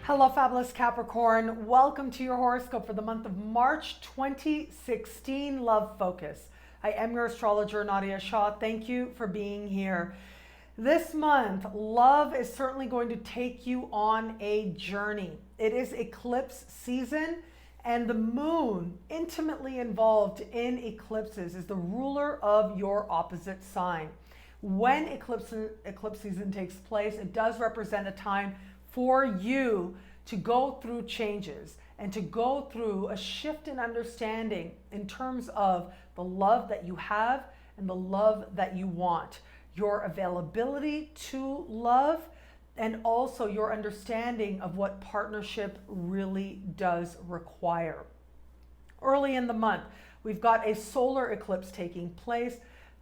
Hello, fabulous Capricorn. Welcome to your horoscope for the month of March 2016, Love Focus. I am your astrologer, Nadiya Shah. Thank you for being here. This month, love is certainly going to take you on a journey. It is eclipse season, and the moon, intimately involved in eclipses, is the ruler of your opposite sign. When eclipse season takes place, it does represent a time for you to go through changes and to go through a shift in understanding in terms of the love that you have and the love that you want, your availability to love, and also your understanding of what partnership really does require. Early in the month, we've got a solar eclipse taking place.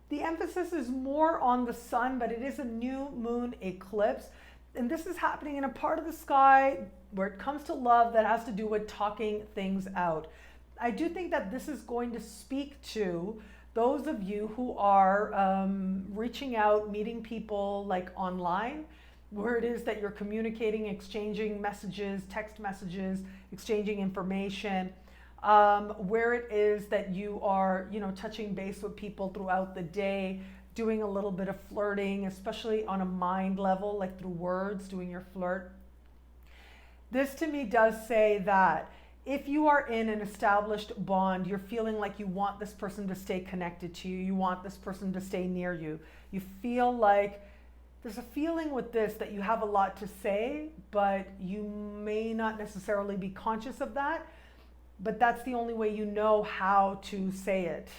The emphasis is more on the sun, but it is a new moon eclipse. And this is happening in a part of the sky where it comes to love that has to do with talking things out. I do think that this is going to speak to those of you who are reaching out, meeting people like online, where it is that you're communicating, exchanging messages, text messages, exchanging information, where it is that you are, touching base with people throughout the day, doing a little bit of flirting, especially on a mind level, like through words, doing your flirt. This to me does say that if you are in an established bond, you're feeling like you want this person to stay connected to you, you want this person to stay near you, you feel like there's a feeling with this that you have a lot to say, but you may not necessarily be conscious of that, but that's the only way you know how to say it,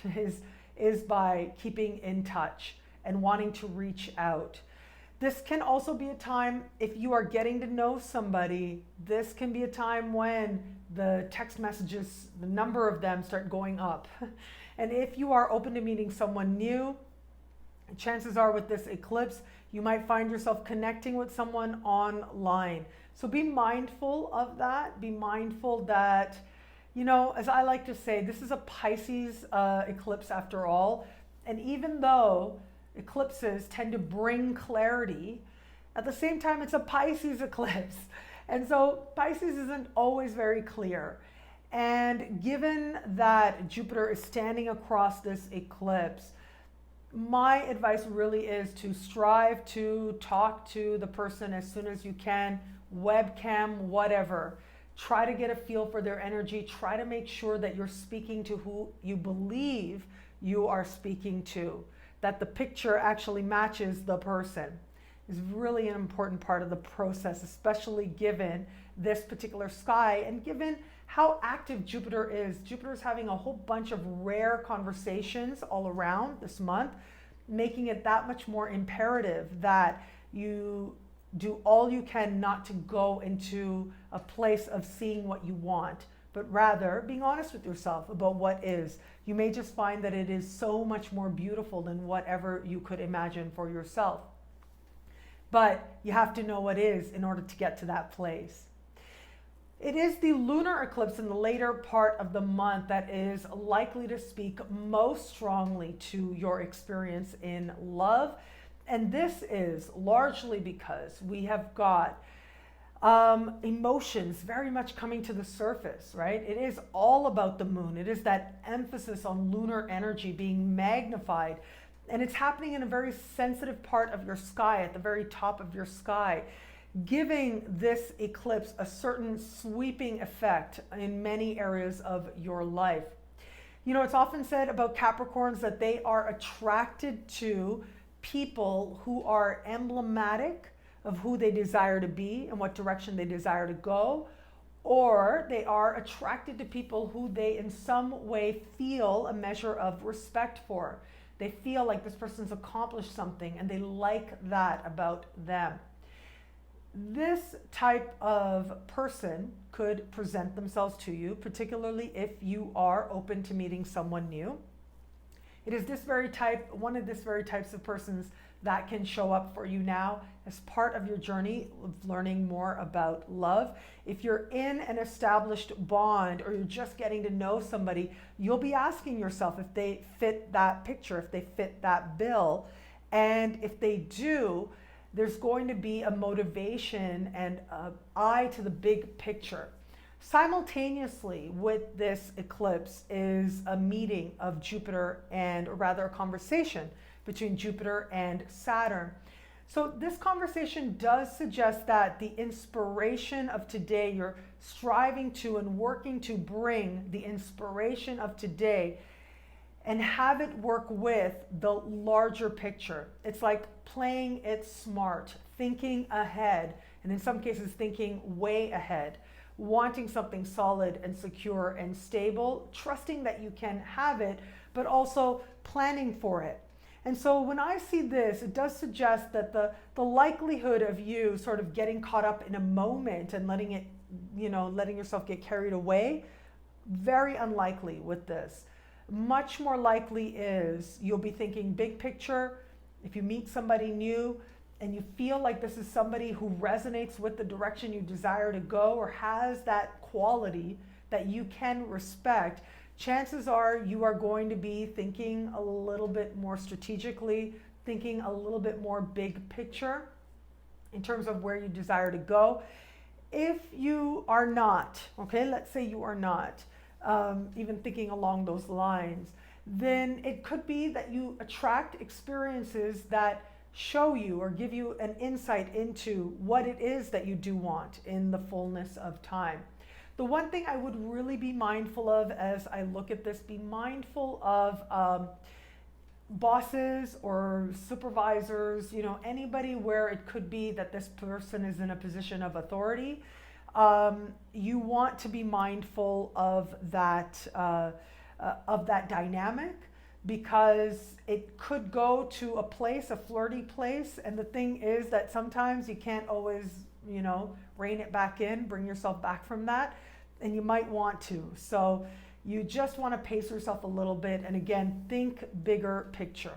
is by keeping in touch and wanting to reach out. This can also be a time, if you are getting to know somebody, this can be a time when the text messages, the number of them start going up. And if you are open to meeting someone new, chances are with this eclipse, you might find yourself connecting with someone online. So be mindful of that. Be mindful that, as I like to say, this is a Pisces eclipse after all. And even though eclipses tend to bring clarity, at the same time, it's a Pisces eclipse. And so Pisces isn't always very clear. And given that Jupiter is standing across this eclipse, my advice really is to strive to talk to the person as soon as you can, webcam, whatever. Try to get a feel for their energy. Try to make sure that you're speaking to who you believe you are speaking to, that the picture actually matches the person is really an important part of the process, especially given this particular sky and given how active Jupiter is. Jupiter is having a whole bunch of rare conversations all around this month, making it that much more imperative that you do all you can not to go into a place of seeing what you want, but rather being honest with yourself about what is. You may just find that it is so much more beautiful than whatever you could imagine for yourself. But you have to know what is in order to get to that place. It is the lunar eclipse in the later part of the month that is likely to speak most strongly to your experience in love. And this is largely because we have got emotions very much coming to the surface, right? It is all about the moon. It is that emphasis on lunar energy being magnified. And it's happening in a very sensitive part of your sky, at the very top of your sky, giving this eclipse a certain sweeping effect in many areas of your life. It's often said about Capricorns that they are attracted to people who are emblematic of who they desire to be and what direction they desire to go, or they are attracted to people who they in some way feel a measure of respect for. They feel like this person's accomplished something and they like that about them. This type of person could present themselves to you, particularly if you are open to meeting someone new. It is one of this very types of persons that can show up for you now as part of your journey of learning more about love. If you're in an established bond or you're just getting to know somebody, you'll be asking yourself if they fit that picture, if they fit that bill. And if they do, there's going to be a motivation and an eye to the big picture. Simultaneously with this eclipse is a meeting of Jupiter, and or rather a conversation between Jupiter and Saturn. So this conversation does suggest that the inspiration of today, you're striving to and working to bring the inspiration of today and have it work with the larger picture. It's like playing it smart, thinking ahead, and in some cases thinking way ahead, wanting something solid and secure and stable, trusting that you can have it, but also planning for it. And so when I see this, it does suggest that the likelihood of you sort of getting caught up in a moment and letting it, letting yourself get carried away, very unlikely with this. Much more likely is you'll be thinking big picture. If you meet somebody new and you feel like this is somebody who resonates with the direction you desire to go or has that quality that you can respect, chances are you are going to be thinking a little bit more strategically, thinking a little bit more big picture in terms of where you desire to go. If you are not, okay, let's say you are not, even thinking along those lines, then it could be that you attract experiences that show you or give you an insight into what it is that you do want in the fullness of time. The one thing I would really be mindful of as I look at this, be mindful of bosses or supervisors, anybody where it could be that this person is in a position of authority. You want to be mindful of that dynamic, because it could go to a place, a flirty place. And the thing is that sometimes you can't always, rein it back in, bring yourself back from that. And you might want to. So you just want to pace yourself a little bit. And again, think bigger picture.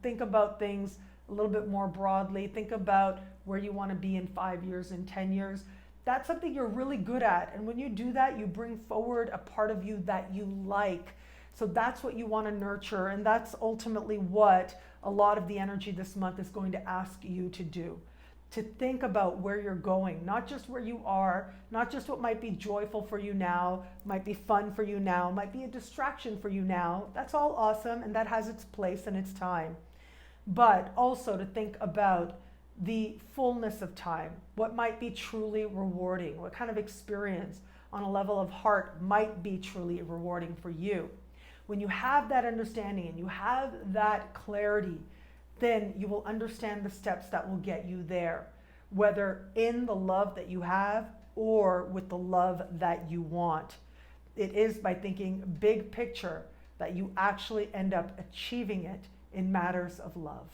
Think about things a little bit more broadly. Think about where you want to be in 5 years, in 10 years. That's something you're really good at. And when you do that, you bring forward a part of you that you like. So that's what you want to nurture. And that's ultimately what a lot of the energy this month is going to ask you to do. To think about where you're going, not just where you are, not just what might be joyful for you now, might be fun for you now, might be a distraction for you now. That's all awesome, and that has its place and its time. But also to think about the fullness of time, what might be truly rewarding, what kind of experience on a level of heart might be truly rewarding for you. When you have that understanding and you have that clarity, then you will understand the steps that will get you there, whether in the love that you have or with the love that you want. It is by thinking big picture that you actually end up achieving it in matters of love.